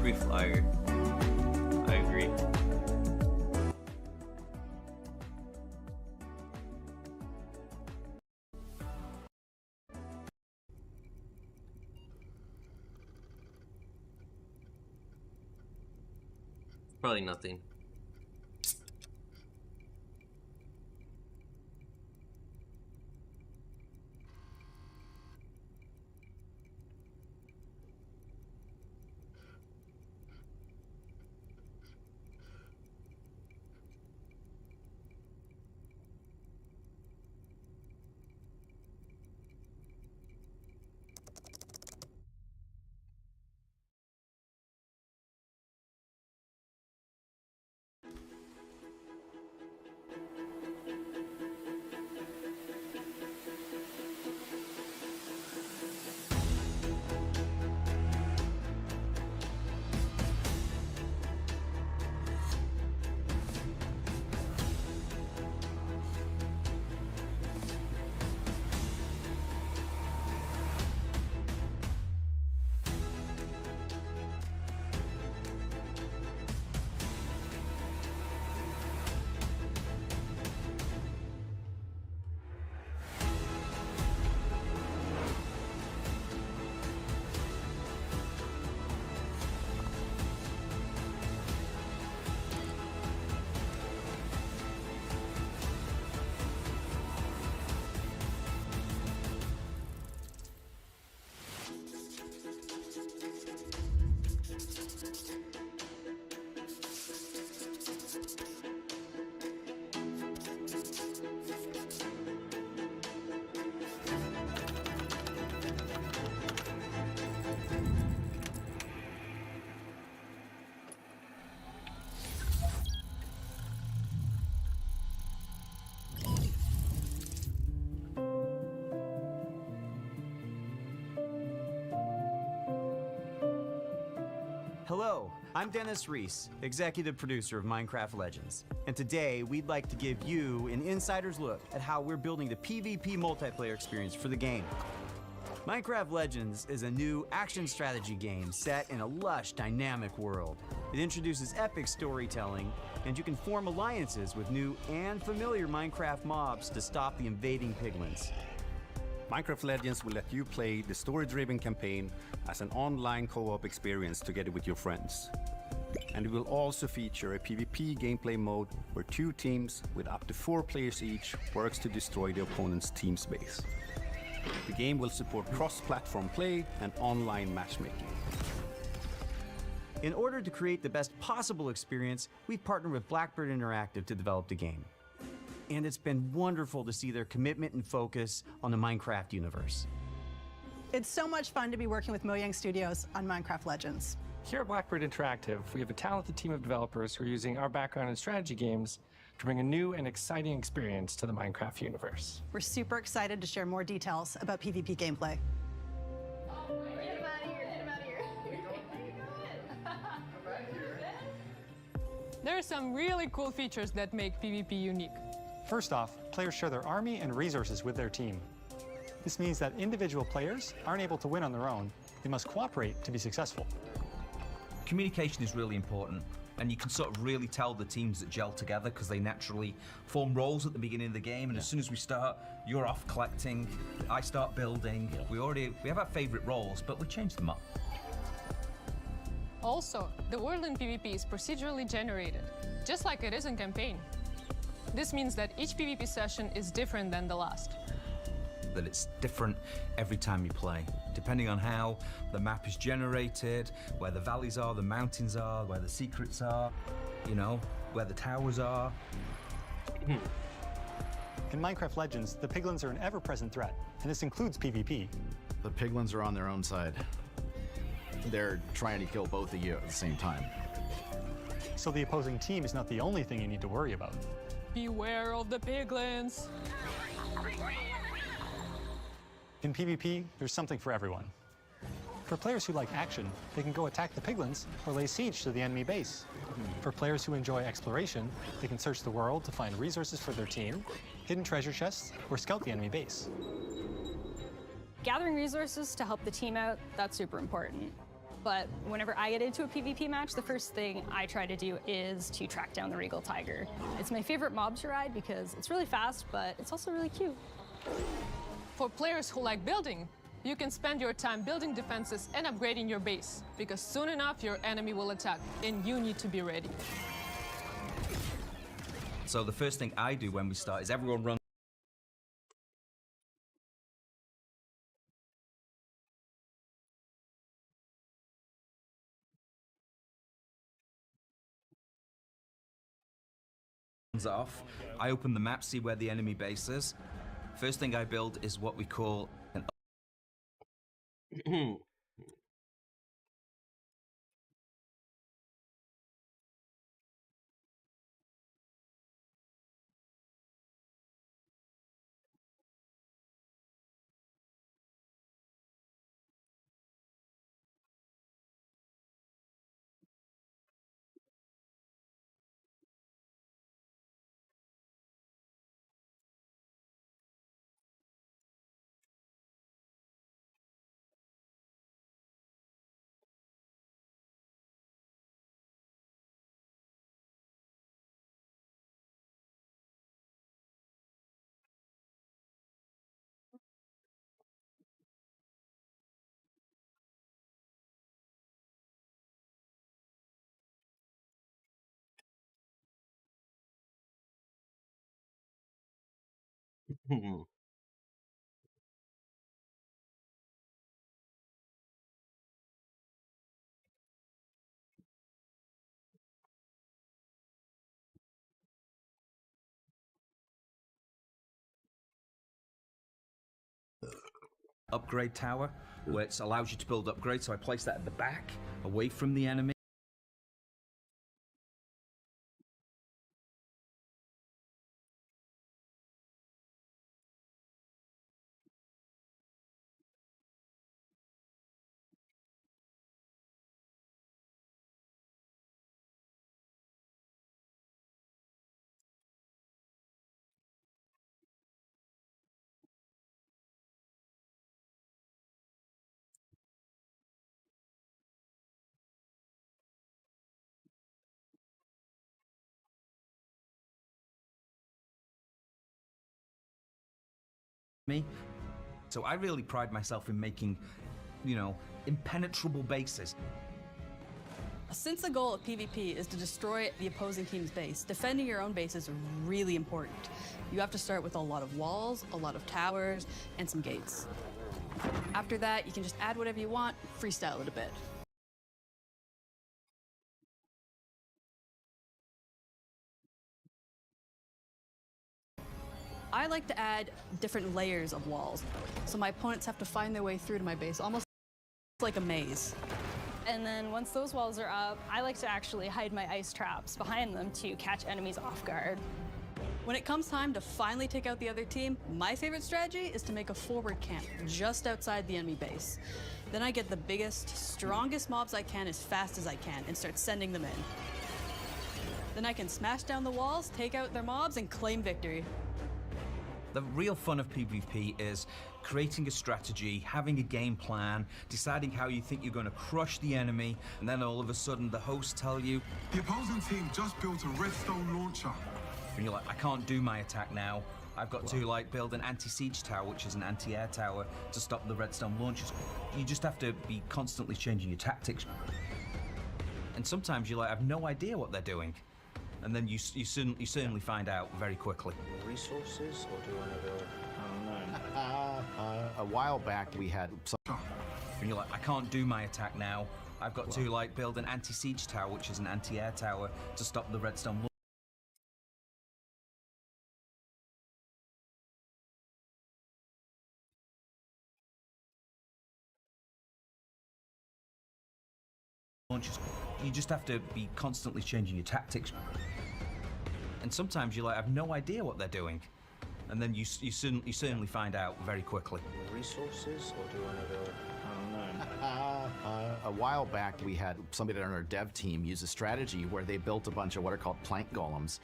be flyer. I agree. Probably nothing. Hello, I'm Dennis Reese, executive producer of Minecraft Legends. And today, we'd like to give you an insider's look at how we're building the PvP multiplayer experience for the game. Minecraft Legends is a new action strategy game set in a lush, dynamic world. It introduces epic storytelling, and you can form alliances with new and familiar Minecraft mobs to stop the invading piglins. Minecraft Legends will let you play the story-driven campaign as an online co-op experience together with your friends. And it will also feature a PvP gameplay mode where 2 teams with up to 4 players each works to destroy the opponent's team space. The game will support cross-platform play and online matchmaking. In order to create the best possible experience, we've partnered with Blackbird Interactive to develop the game. And it's been wonderful to see their commitment and focus on the Minecraft universe. It's so much fun to be working with Mojang Studios on Minecraft Legends. Here at Blackbird Interactive, we have a talented team of developers who are using our background in strategy games to bring a new and exciting experience to the Minecraft universe. We're super excited to share more details about PvP gameplay. There are some really cool features that make PvP unique. First off, players share their army and resources with their team. This means that individual players aren't able to win on their own. They must cooperate to be successful. Communication is really important, and you can sort of really tell the teams that gel together because they naturally form roles at the beginning of the game, and as soon as we start, you're off collecting, I start building. We have our favorite roles, but we change them up. Also, the world in PvP is procedurally generated, just like it is in campaign. This means that each PvP session is different than the last. That it's different every time you play, depending on how the map is generated, where the valleys are, the mountains are, where the secrets are, you know, where the towers are. In Minecraft Legends, the piglins are an ever-present threat, and this includes PvP. The piglins are on their own side. They're trying to kill both of you at the same time. So the opposing team is not the only thing you need to worry about. Beware of the piglins! In PvP, there's something for everyone. For players who like action, they can go attack the piglins or lay siege to the enemy base. For players who enjoy exploration, they can search the world to find resources for their team, hidden treasure chests, or scout the enemy base. Gathering resources to help the team out, that's super important. But whenever I get into a PvP match, the first thing I try to do is to track down the Regal Tiger. It's my favorite mob to ride because it's really fast, but it's also really cute. For players who like building, you can spend your time building defenses and upgrading your base, because soon enough your enemy will attack, and you need to be ready. So the first thing I do when we start is everyone runs off. I open the map, see where the enemy base is. First thing I build is what we call an upgrade tower, which allows you to build upgrades. So I place that at the back, away from the enemy. So I really pride myself in making, impenetrable bases. Since the goal of PvP is to destroy the opposing team's base, defending your own base is really important. You have to start with a lot of walls, a lot of towers, and some gates. After that, you can just add whatever you want, freestyle it a bit. I like to add different layers of walls, so my opponents have to find their way through to my base, almost like a maze. And then once those walls are up, I like to actually hide my ice traps behind them to catch enemies off guard. When it comes time to finally take out the other team, my favorite strategy is to make a forward camp just outside the enemy base. Then I get the biggest, strongest mobs I can as fast as I can and start sending them in. Then I can smash down the walls, take out their mobs, and claim victory. The real fun of PvP is creating a strategy, having a game plan, deciding how you think you're going to crush the enemy, and then all of a sudden the hosts tell you, the opposing team just built a redstone launcher. And you're like, I can't do my attack now. I've got to build an anti-siege tower, which is an anti-air tower, to stop the redstone launchers. You just have to be constantly changing your tactics. And sometimes you're like, I have no idea what they're doing. And then you certainly find out very quickly. Resources, or do you want to go? I don't know. A while back, we had some. And you're like, I can't do my attack now. I've got to build an anti-siege tower, which is an anti-air tower, to stop the redstone launchers. You just have to be constantly changing your tactics. And sometimes you're like, I have no idea what they're doing. And then you certainly find out very quickly. Resources, or do you want to go? I don't know. A while back, we had somebody on our dev team use a strategy where they built a bunch of what are called plank golems,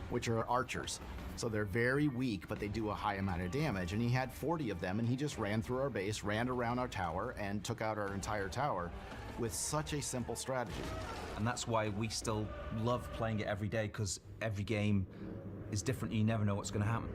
which are archers. So they're very weak, but they do a high amount of damage. And he had 40 of them, and he just ran through our base, ran around our tower, and took out our entire tower. with such a simple strategy. And that's why we still love playing it every day, because every game is different and you never know what's going to happen.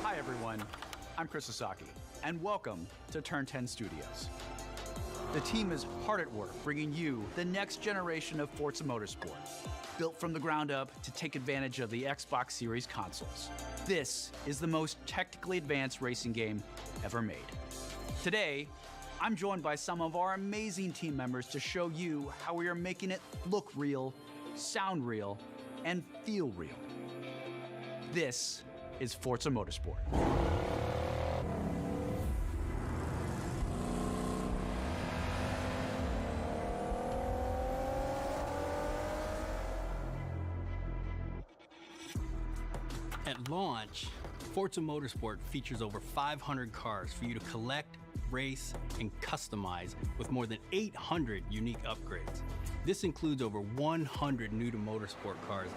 Hi everyone, I'm Chris Sasaki, and welcome to Turn 10 Studios. The team is hard at work bringing you the next generation of Forza Motorsport, built from the ground up to take advantage of the Xbox Series consoles. This is the most technically advanced racing game ever made. Today, I'm joined by some of our amazing team members to show you how we are making it look real, sound real, and feel real. This is Forza Motorsport. At launch, Forza Motorsport features over 500 cars for you to collect, race, and customize with more than 800 unique upgrades. This includes over 100 new to motorsport cars,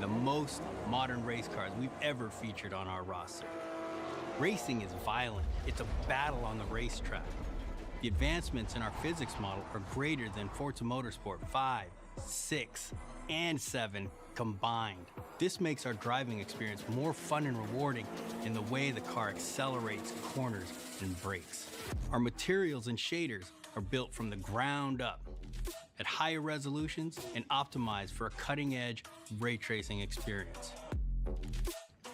the most modern race cars we've ever featured on our roster. Racing is violent. It's a battle on the racetrack. The advancements in our physics model are greater than Forza Motorsport 5, 6, and 7 combined. This makes our driving experience more fun and rewarding in the way the car accelerates, corners, and brakes. Our materials and shaders are built from the ground up at higher resolutions and optimized for a cutting-edge ray tracing experience.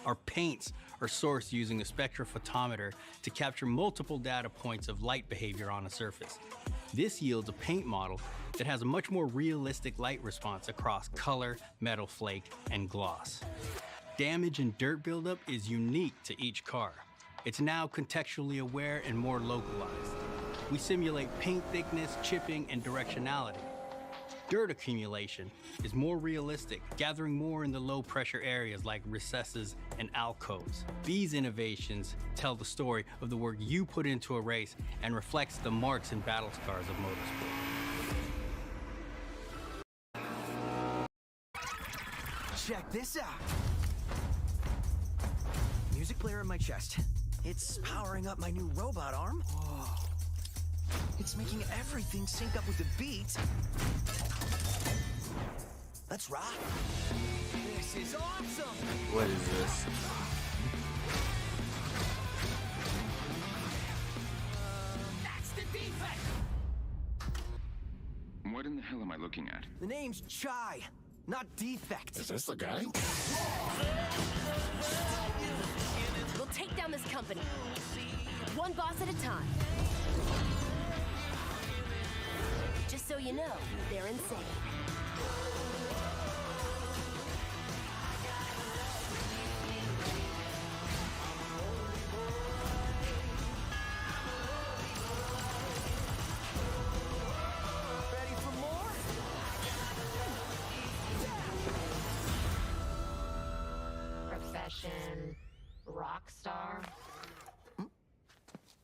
Our paints are sourced using a spectrophotometer to capture multiple data points of light behavior on a surface. This yields a paint model that has a much more realistic light response across color, metal flake, and gloss. Damage and dirt buildup is unique to each car. It's now contextually aware and more localized. We simulate paint thickness, chipping, and directionality. Dirt accumulation is more realistic, gathering more in the low-pressure areas like recesses and alcoves. These innovations tell the story of the work you put into a race and reflects the marks and battle scars of motorsport. Check this out. Music player in my chest. It's powering up my new robot arm. Whoa. It's making everything sync up with the beat. Let's rock. This is awesome. What is this? That's the defect. What in the hell am I looking at? The name's Chai, not Defect. Is this the guy? We'll take down this company, one boss at a time. Just so you know, they're insane. Ready for more?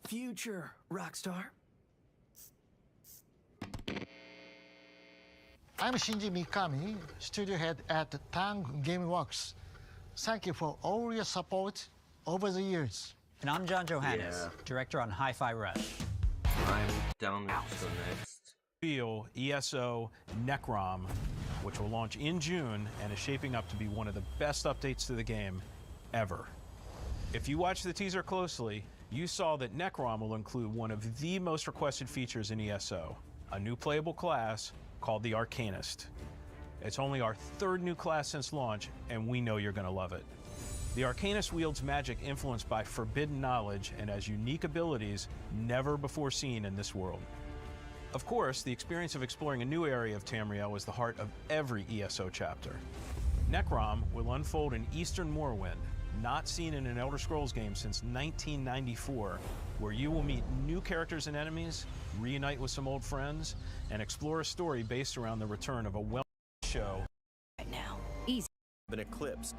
future, Rockstar. I'm Shinji Mikami, studio head at Tang Gameworks. Thank you for all your support over the years. And I'm John Johannes, director on Hi-Fi Rush. I'm down to next. Reveal ESO Necrom, which will launch in June and is shaping up to be one of the best updates to the game ever. If you watch the teaser closely, you saw that Necrom will include one of the most requested features in ESO, a new playable class called the Arcanist. It's only our third new class since launch, and we know you're going to love it. The Arcanist wields magic influenced by forbidden knowledge and has unique abilities never before seen in this world. Of course, the experience of exploring a new area of Tamriel is the heart of every ESO chapter. Necrom will unfold in Eastern Morrowind, not seen in an Elder Scrolls game since 1994, where you will meet new characters and enemies, reunite with some old friends, and explore a story based around the return of a well-known show. Right now, easy. Been eclipsed.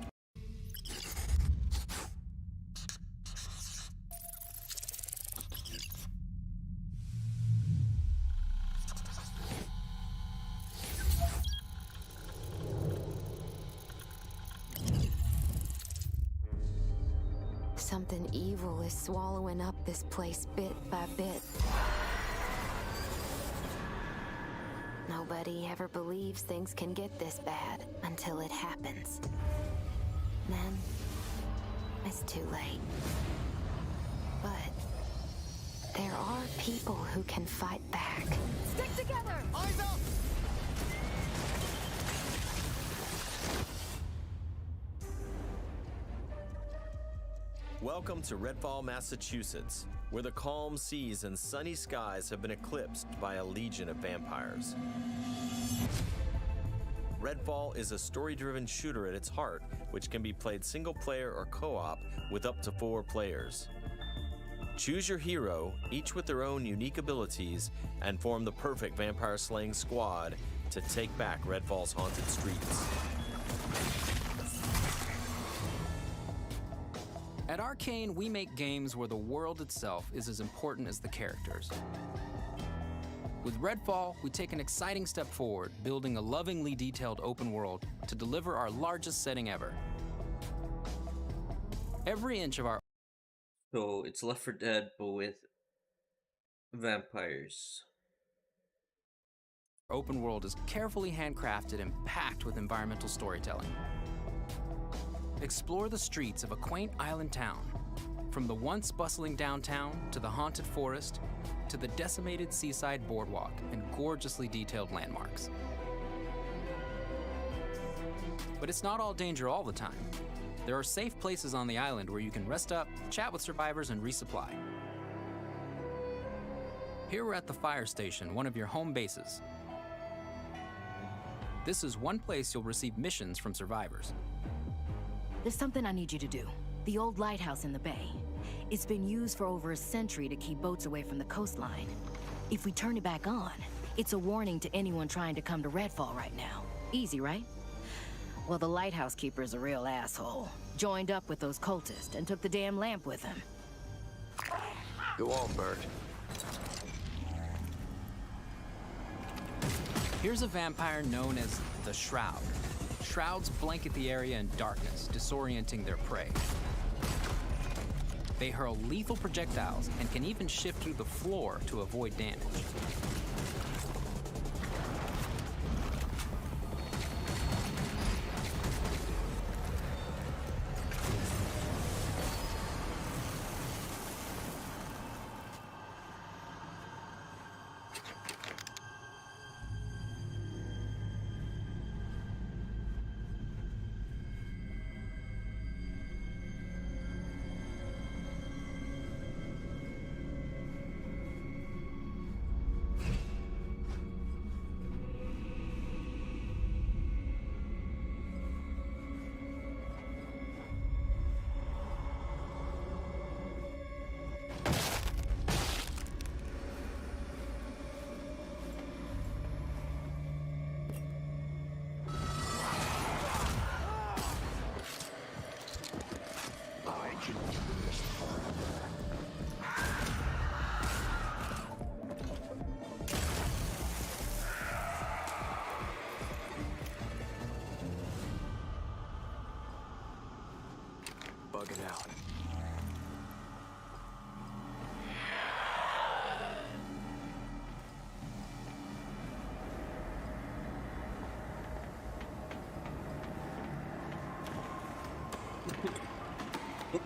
Something evil is swallowing up this place bit by bit. Nobody ever believes things can get this bad until it happens. Then, it's too late. But there are people who can fight back. Stick together! Eyes up! Welcome to Redfall, Massachusetts, where the calm seas and sunny skies have been eclipsed by a legion of vampires. Redfall is a story-driven shooter at its heart, which can be played single-player or co-op with up to 4 players. Choose your hero, each with their own unique abilities, and form the perfect vampire-slaying squad to take back Redfall's haunted streets. At Arcane, we make games where the world itself is as important as the characters. With Redfall, we take an exciting step forward, building a lovingly detailed open world to deliver our largest setting ever. Every inch of our... So it's Left 4 Dead, but with vampires. Open world is carefully handcrafted and packed with environmental storytelling. Explore the streets of a quaint island town, from the once bustling downtown to the haunted forest to the decimated seaside boardwalk and gorgeously detailed landmarks. But it's not all danger all the time. There are safe places on the island where you can rest up, chat with survivors, and resupply. Here we're at the fire station, one of your home bases. This is one place you'll receive missions from survivors. There's something I need you to do. The old lighthouse in the bay. It's been used for over a century to keep boats away from the coastline. If we turn it back on, it's a warning to anyone trying to come to Redfall right now. Easy, right? Well, the lighthouse keeper's a real asshole. Joined up with those cultists and took the damn lamp with him. Go on, Bert. Here's a vampire known as the Shroud. Shrouds blanket the area in darkness, disorienting their prey. They hurl lethal projectiles and can even shift through the floor to avoid damage.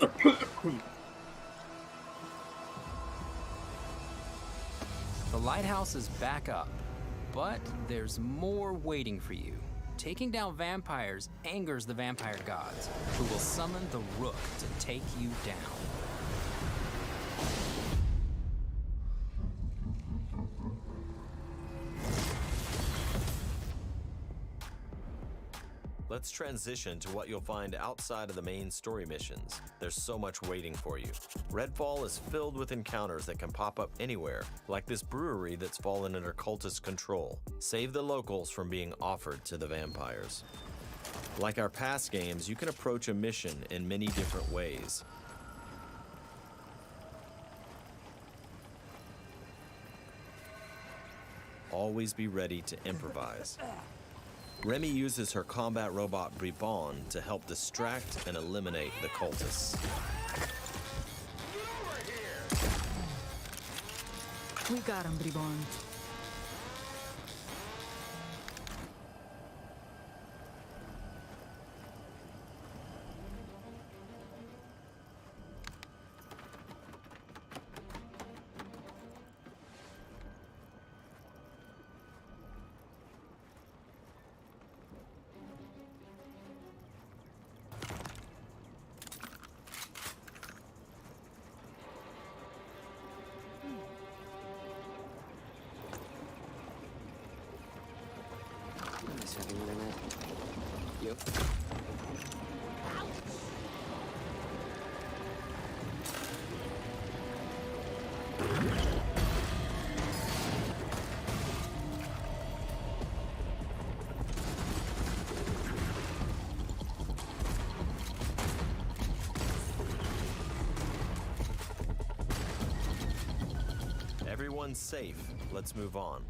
The lighthouse is back up, but there's more waiting for you. Taking down vampires angers the vampire gods, who will summon the Rook to take you down. Let's transition to what you'll find outside of the main story missions. There's so much waiting for you. Redfall is filled with encounters that can pop up anywhere, like this brewery that's fallen under cultist control. Save the locals from being offered to the vampires. Like our past games, you can approach a mission in many different ways. Always be ready to improvise. Remy uses her combat robot Bribon to help distract and eliminate the cultists. We got him, Bribon. You? Everyone's safe. Let's move on.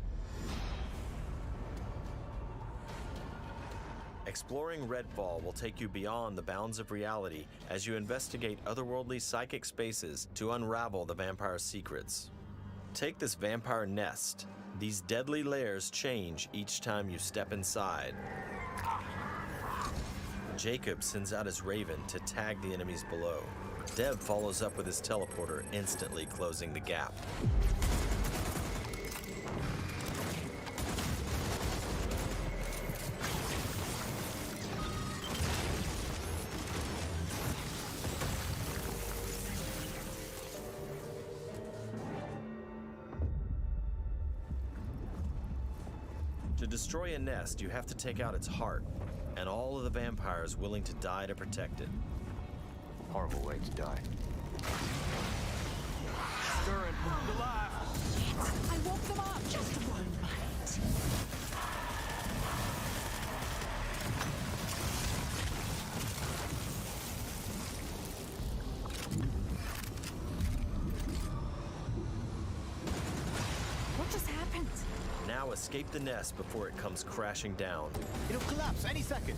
Exploring Redfall will take you beyond the bounds of reality as you investigate otherworldly psychic spaces to unravel the vampire's secrets. Take this vampire nest. These deadly layers change each time you step inside. Jacob sends out his raven to tag the enemies below. Dev follows up with his teleporter, instantly closing the gap. To destroy a nest, you have to take out its heart, and all of the vampires willing to die to protect it. Horrible way to die. Stirring, the life. I woke them up. Just one bite. What just happened? Now escape the nest before it comes crashing down. It'll collapse any second.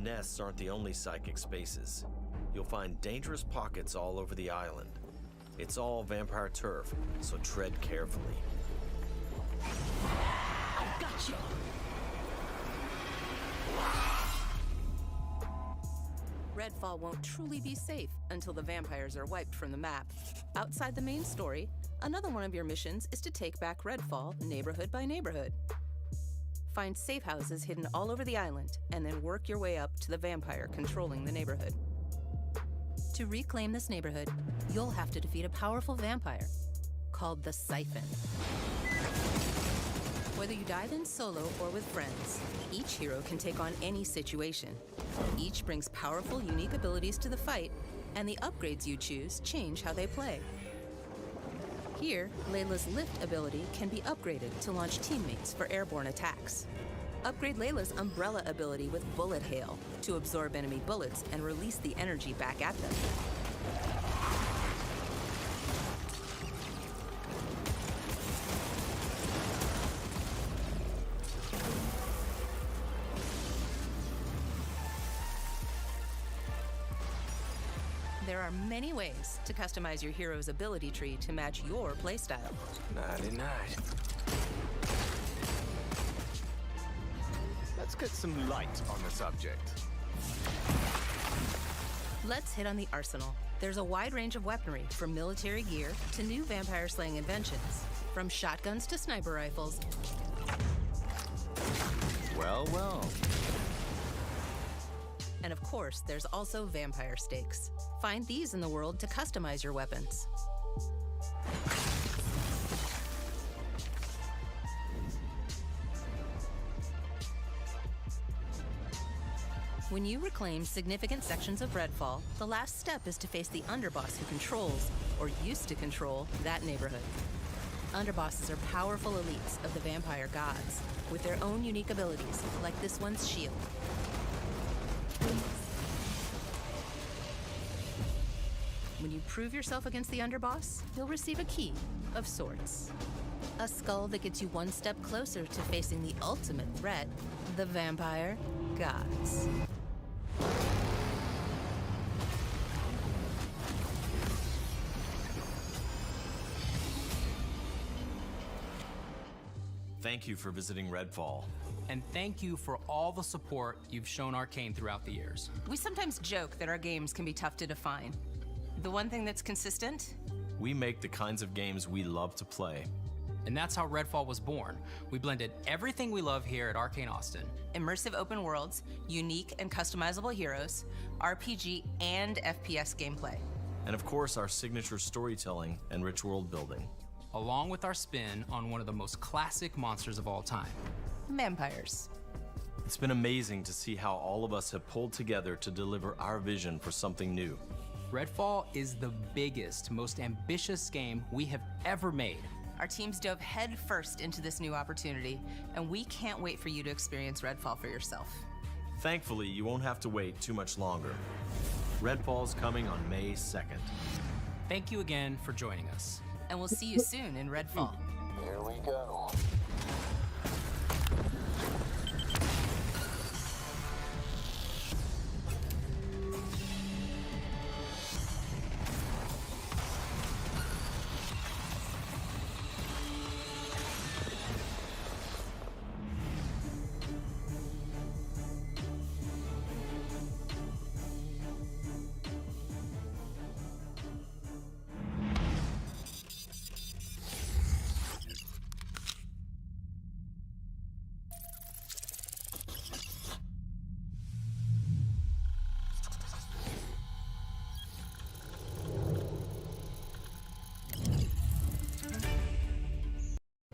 Nests aren't the only psychic spaces. You'll find dangerous pockets all over the island. It's all vampire turf, so tread carefully. I got you. Redfall won't truly be safe until the vampires are wiped from the map. Outside the main story, another one of your missions is to take back Redfall neighborhood by neighborhood. Find safe houses hidden all over the island, and then work your way up to the vampire controlling the neighborhood. To reclaim this neighborhood, you'll have to defeat a powerful vampire called the Siphon. Whether you dive in solo or with friends, each hero can take on any situation. Each brings powerful, unique abilities to the fight, and the upgrades you choose change how they play. Here, Layla's lift ability can be upgraded to launch teammates for airborne attacks. Upgrade Layla's umbrella ability with bullet hail to absorb enemy bullets and release the energy back at them. There are many ways to customize your hero's ability tree to match your playstyle. Nighty-night. Let's get some light on the subject. Let's hit on the arsenal. There's a wide range of weaponry, from military gear to new vampire-slaying inventions, from shotguns to sniper rifles. Well, well. And of course, there's also vampire stakes. Find these in the world to customize your weapons. When you reclaim significant sections of Redfall, the last step is to face the underboss who controls, or used to control, that neighborhood. Underbosses are powerful elites of the vampire gods, with their own unique abilities, like this one's shield. When you prove yourself against the underboss, you'll receive a key of sorts. A skull that gets you one step closer to facing the ultimate threat, the vampire gods. Thank you for visiting Redfall. And thank you for all the support you've shown Arcane throughout the years. We sometimes joke that our games can be tough to define. The one thing that's consistent? We make the kinds of games we love to play. And that's how Redfall was born. We blended everything we love here at Arcane Austin. Immersive open worlds, unique and customizable heroes, RPG and FPS gameplay. And of course, our signature storytelling and rich world building. Along with our spin on one of the most classic monsters of all time. Vampires. It's been amazing to see how all of us have pulled together to deliver our vision for something new. Redfall is the biggest, most ambitious game we have ever made. Our teams dove head first into this new opportunity, and we can't wait for you to experience Redfall for yourself. Thankfully, you won't have to wait too much longer. Redfall's coming on May 2nd. Thank you again for joining us. And we'll see you soon in Redfall. Here we go.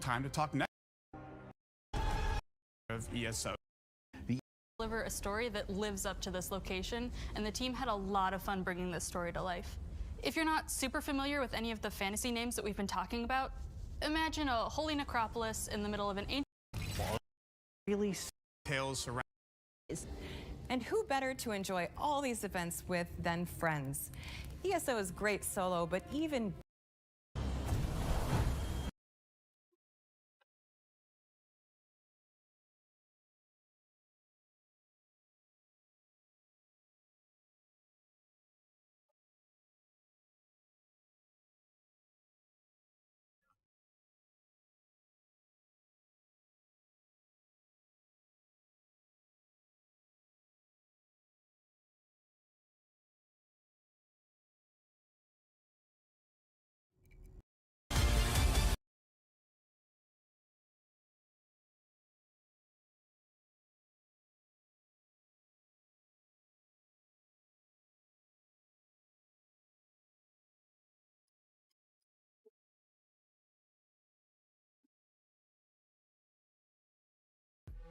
Time to talk next of ESO. Deliver a story that lives up to this location, and the team had a lot of fun bringing this story to life. If you're not super familiar with any of the fantasy names that we've been talking about, imagine a holy necropolis in the middle of an ancient... Really tales around. And who better to enjoy all these events with than friends? ESO is great solo, but even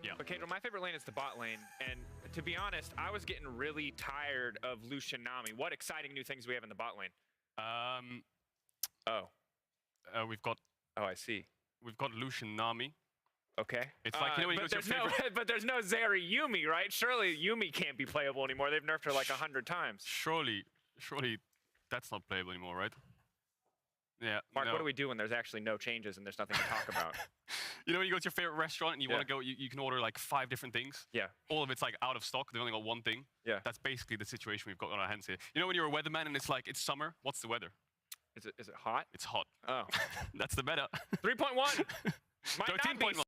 Yeah. Okay, well, my favorite lane is the bot lane, and to be honest, I was getting really tired of Lucian Nami. What exciting new things do we have in the bot lane? We've got. Oh, I see. We've got Lucian Nami. Okay. It's like, you know, when you go to your favorite. But there's no Zeri Yumi, right? Surely Yumi can't be playable anymore. They've nerfed her like 100 times. Surely, that's not playable anymore, right? Yeah. Mark, no. what do we do when there's actually no changes and there's nothing to talk about? You know when you go to your favorite restaurant and you Yeah. want to go, you can order like 5 different things. Yeah. All of it's like out of stock. They only got one thing. Yeah. That's basically the situation we've got on our hands here. You know when you're a weatherman and it's like, it's summer, what's the weather? Is it hot? It's hot. Oh. That's the meta. 3.1. Might not be 13.1.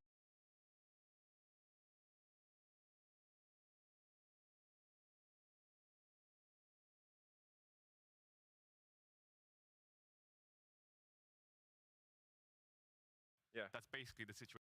Yeah. That's basically the situation.